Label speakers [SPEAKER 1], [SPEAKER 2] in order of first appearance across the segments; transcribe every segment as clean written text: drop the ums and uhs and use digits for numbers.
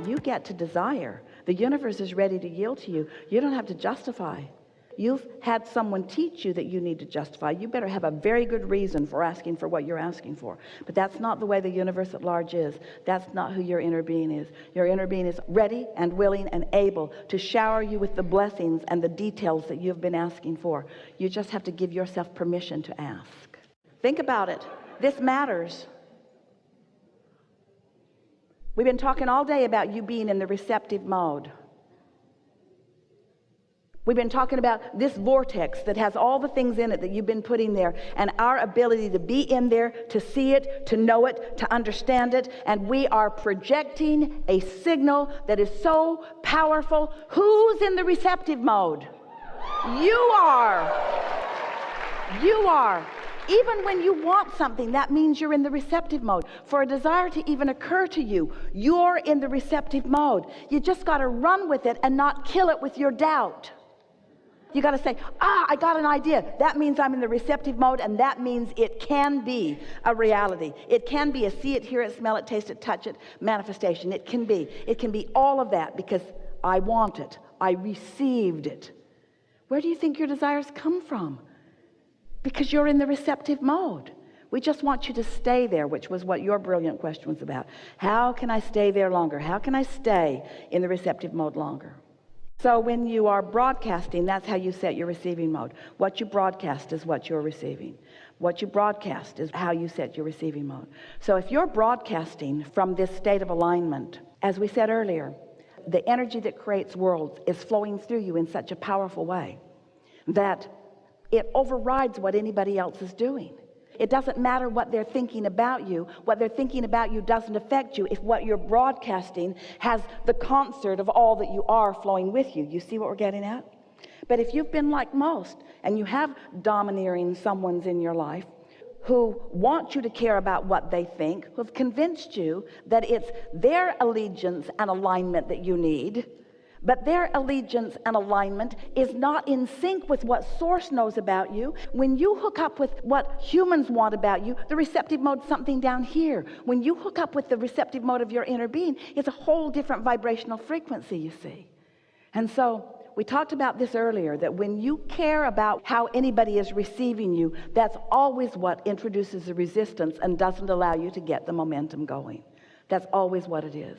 [SPEAKER 1] You get to desire. The universe is ready to yield to you. You don't have to justify. You've had someone teach you that you need to justify. You better have a very good reason for asking for what you're asking for. But that's not the way the universe at large is. That's not who your inner being is. Your inner being is ready and willing and able to shower you with the blessings and the details that you've been asking for. You just have to give yourself permission to ask. Think about it. This matters. We've been talking all day about you being in the receptive mode. We've been talking about this vortex that has all the things in it that you've been putting there, and our ability to be in there, to see it, to know it, to understand it. And we are projecting a signal that is so powerful. Who's in the receptive mode? You are. You are. Even when you want something, that means you're in the receptive mode. For a desire to even occur to you, you're in the receptive mode. You just got to run with it and not kill it with your doubt. You got to say, I got an idea. That means I'm in the receptive mode, and that means it can be a reality. It can be a see it, hear it, smell it, taste it, touch it manifestation. It can be. It can be all of that because I want it. I received it. Where do you think your desires come from? Because you're in the receptive mode. We just want you to stay there, which was what your brilliant question was about. How can I stay there longer? How can I stay in the receptive mode longer? So when you are broadcasting, that's how you set your receiving mode. What you broadcast is what you're receiving. What you broadcast is how you set your receiving mode. So if you're broadcasting from this state of alignment, as we said earlier, the energy that creates worlds is flowing through you in such a powerful way that it overrides what anybody else is doing. It doesn't matter what they're thinking about you. What they're thinking about you doesn't affect you if what you're broadcasting has the concert of all that you are flowing with you. You see what we're getting at? But if you've been like most and you have domineering someones in your life who want you to care about what they think, who have convinced you that it's their allegiance and alignment that you need, but their allegiance and alignment is not in sync with what Source knows about you. When you hook up with what humans want about you, the receptive mode's something down here. When you hook up with the receptive mode of your inner being, it's a whole different vibrational frequency, you see. And so we talked about this earlier, that when you care about how anybody is receiving you, that's always what introduces the resistance and doesn't allow you to get the momentum going. That's always what it is.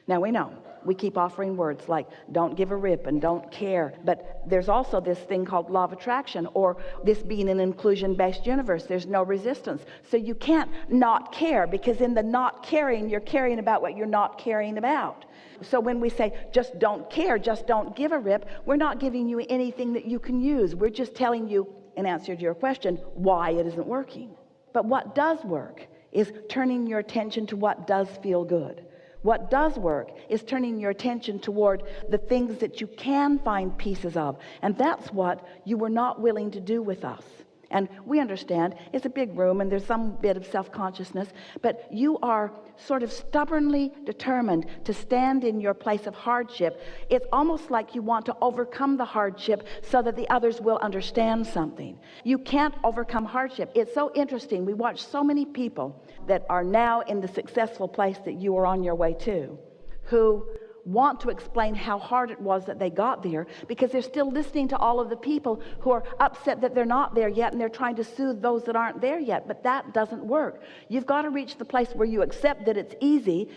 [SPEAKER 1] Now we know, we keep offering words like don't give a rip and don't care, but there's also this thing called law of attraction, or this being an inclusion-based universe. There's no resistance. So you can't not care, because in the not caring, you're caring about what you're not caring about. So when we say just don't care, just don't give a rip, we're not giving you anything that you can use. We're just telling you, in answer to your question, why it isn't working. But what does work is turning your attention to what does feel good. What does work is turning your attention toward the things that you can find pieces of. And that's what you were not willing to do with us. And we understand it's a big room and there's some bit of self-consciousness, but you are sort of stubbornly determined to stand in your place of hardship. It's almost like you want to overcome the hardship so that the others will understand something. You can't overcome hardship. It's so interesting. We watch so many people that are now in the successful place that you are on your way to, who want to explain how hard it was that they got there, because they're still listening to all of the people who are upset that they're not there yet, and they're trying to soothe those that aren't there yet. But that doesn't work. You've got to reach the place where you accept that it's easy,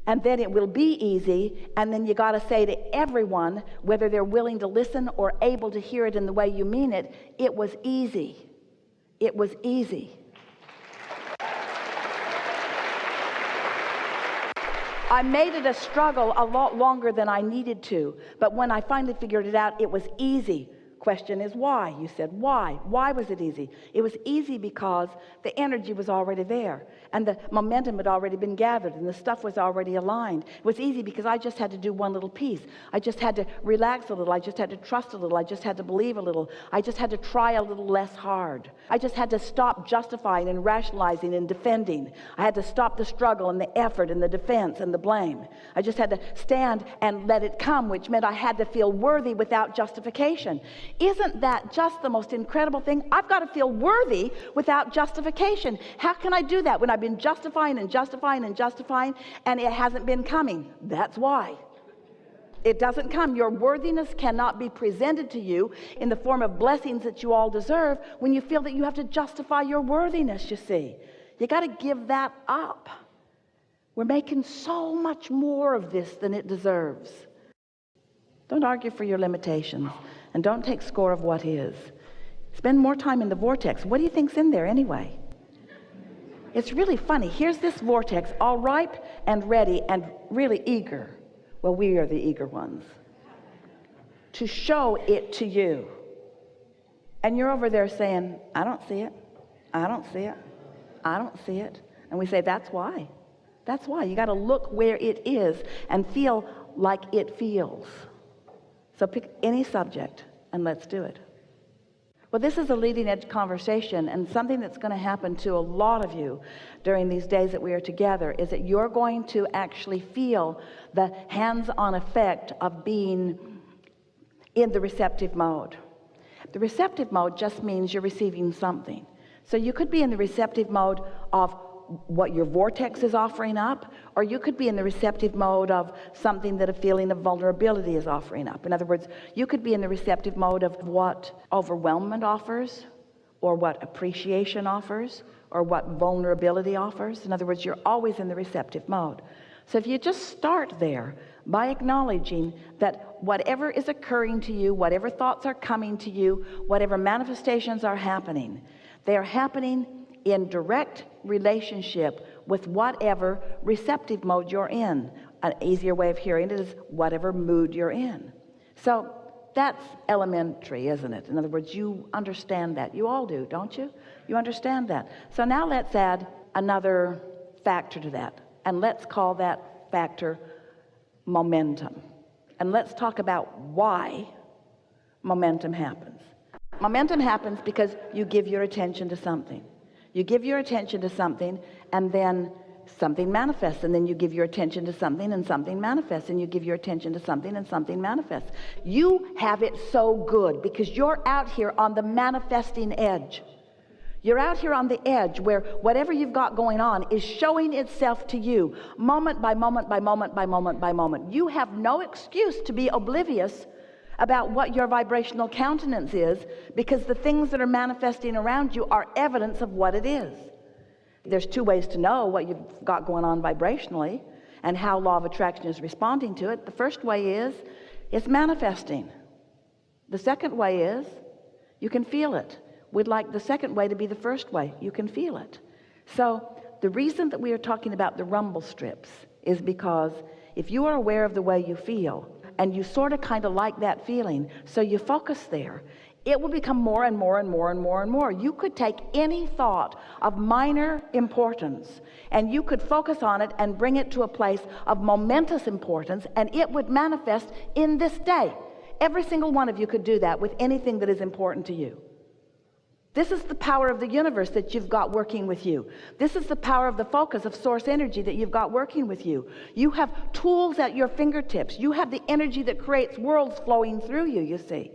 [SPEAKER 1] and then it will be easy, and then you got to say to everyone, whether they're willing to listen or able to hear it in the way you mean it, it was easy. It was easy. I made it a struggle a lot longer than I needed to, but when I finally figured it out, it was easy. Question is why? You said why? Why was it easy? It was easy because the energy was already there, and the momentum had already been gathered, and the stuff was already aligned. It was easy because I just had to do one little piece. I just had to relax a little. I just had to trust a little. I just had to believe a little. I just had to try a little less hard. I just had to stop justifying and rationalizing and defending. I had to stop the struggle and the effort and the defense and the blame. I just had to stand and let it come, which meant I had to feel worthy without justification. Isn't that just the most incredible thing? I've got to feel worthy without justification. How can I do that when I've been justifying and justifying and justifying and it hasn't been coming? That's why. It doesn't come. Your worthiness cannot be presented to you in the form of blessings that you all deserve when you feel that you have to justify your worthiness, you see. You got to give that up. We're making so much more of this than it deserves. Don't argue for your limitations, and don't take score of what is. Spend more time in the vortex. What do you think's in there anyway? It's really funny. Here's this vortex, all ripe and ready and really eager. Well, we are the eager ones to show it to you. And you're over there saying, I don't see it. I don't see it. I don't see it. And we say, that's why. That's why. You got to look where it is and feel like it feels. So pick any subject and let's do it. Well, this is a leading edge conversation, and something that's going to happen to a lot of you during these days that we are together is that you're going to actually feel the hands-on effect of being in the receptive mode. The receptive mode just means you're receiving something. So you could be in the receptive mode of what your vortex is offering up, or you could be in the receptive mode of something that a feeling of vulnerability is offering up. In other words, you could be in the receptive mode of what overwhelmment offers, or what appreciation offers, or what vulnerability offers. In other words, you're always in the receptive mode. So if you just start there by acknowledging that whatever is occurring to you, whatever thoughts are coming to you, whatever manifestations are happening, they are happening in direct relationship with whatever receptive mode you're in. An easier way of hearing it is whatever mood you're in. So that's elementary, isn't it? In other words, you understand that. You all do, don't you? You understand that. So now let's add another factor to that, and let's call that factor momentum. And let's talk about why momentum happens. Momentum happens because you give your attention to something. You give your attention to something, and then something manifests, and then you give your attention to something, and something manifests, and you give your attention to something, and something manifests. You have it so good because you're out here on the manifesting edge. You're out here on the edge where whatever you've got going on is showing itself to you moment by moment by moment by moment by moment. You have no excuse to be oblivious about what your vibrational countenance is, because the things that are manifesting around you are evidence of what it is. There's two ways to know what you've got going on vibrationally and how law of attraction is responding to it. The first way is it's manifesting. The second way is you can feel it. We'd like the second way to be the first way. You can feel it. So the reason that we are talking about the rumble strips is because if you are aware of the way you feel, and you sort of kind of like that feeling, so you focus there, it will become more and more and more and more and more. You could take any thought of minor importance and you could focus on it and bring it to a place of momentous importance, and it would manifest in this day. Every single one of you could do that with anything that is important to you. This is the power of the universe that you've got working with you. This is the power of the focus of source energy that you've got working with you. You have tools at your fingertips. You have the energy that creates worlds flowing through you, you see.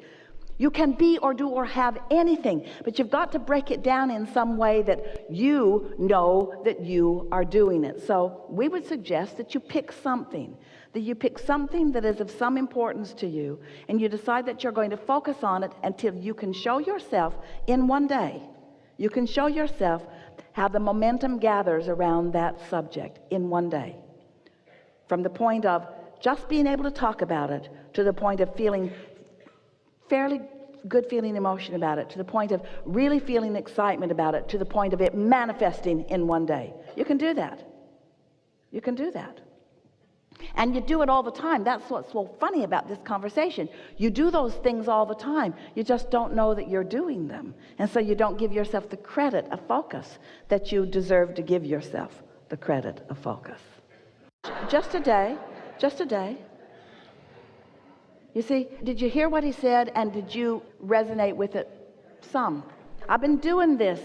[SPEAKER 1] You can be or do or have anything, but you've got to break it down in some way that you know that you are doing it. So we would suggest that you pick something, that is of some importance to you, and you decide that you're going to focus on it until you can show yourself in one day. You can show yourself how the momentum gathers around that subject in one day. From the point of just being able to talk about it to the point of feeling fairly good feeling emotion about it, to the point of really feeling excitement about it, to the point of it manifesting in one day. You can do that. You can do that. And you do it all the time. That's what's so funny about this conversation. You do those things all the time. You just don't know that you're doing them. And so you don't give yourself the credit of focus that you deserve to give yourself the credit of focus. Just a day. You see, did you hear what he said, and did you resonate with it some? I've been doing this.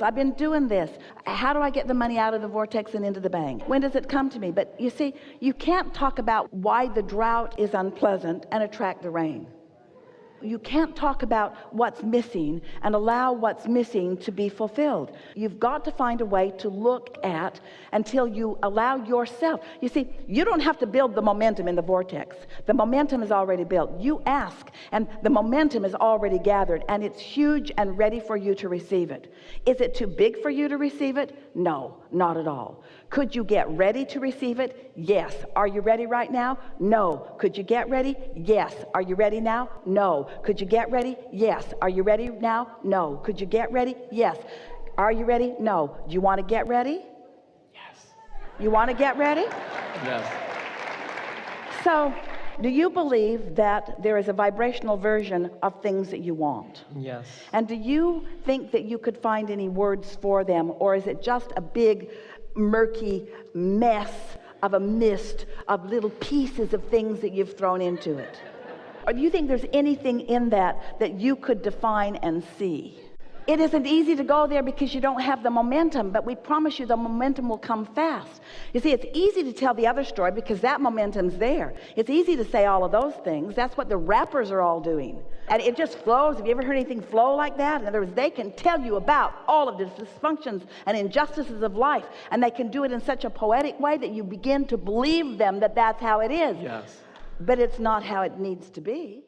[SPEAKER 1] How do I get the money out of the vortex and into the bank? When does it come to me? But you see, you can't talk about why the drought is unpleasant and attract the rain. you can't talk about what's missing and allow what's missing to be fulfilled. You've got to find a way to look at until you allow yourself. You see, you don't have to build the momentum in the vortex. The momentum is already built. You ask, and the momentum is already gathered, and it's huge and ready for you to receive it. Is it too big for you to receive it? No, not at all. Could you get ready to receive it? Yes. Are you ready right now? No. Could you get ready? Yes. Are you ready now? No. Could you get ready? Yes. Are you ready now? No. Could you get ready? Yes. Are you ready? No. Do you want to get ready?
[SPEAKER 2] Yes.
[SPEAKER 1] You want to get ready?
[SPEAKER 2] Yes.
[SPEAKER 1] So, do you believe that there is a vibrational version of things that you want?
[SPEAKER 2] Yes.
[SPEAKER 1] And do you think that you could find any words for them, or is it just a big, murky mess of a mist of little pieces of things that you've thrown into it? Or do you think there's anything in that that you could define and see? It isn't easy to go there because you don't have the momentum, but we promise you the momentum will come fast. You see, it's easy to tell the other story because that momentum's there. It's easy to say all of those things. That's what the rappers are all doing. And it just flows. Have you ever heard anything flow like that? In other words, they can tell you about all of the dysfunctions and injustices of life, and they can do it in such a poetic way that you begin to believe them that that's how it is.
[SPEAKER 2] Yes.
[SPEAKER 1] But it's not how it needs to be.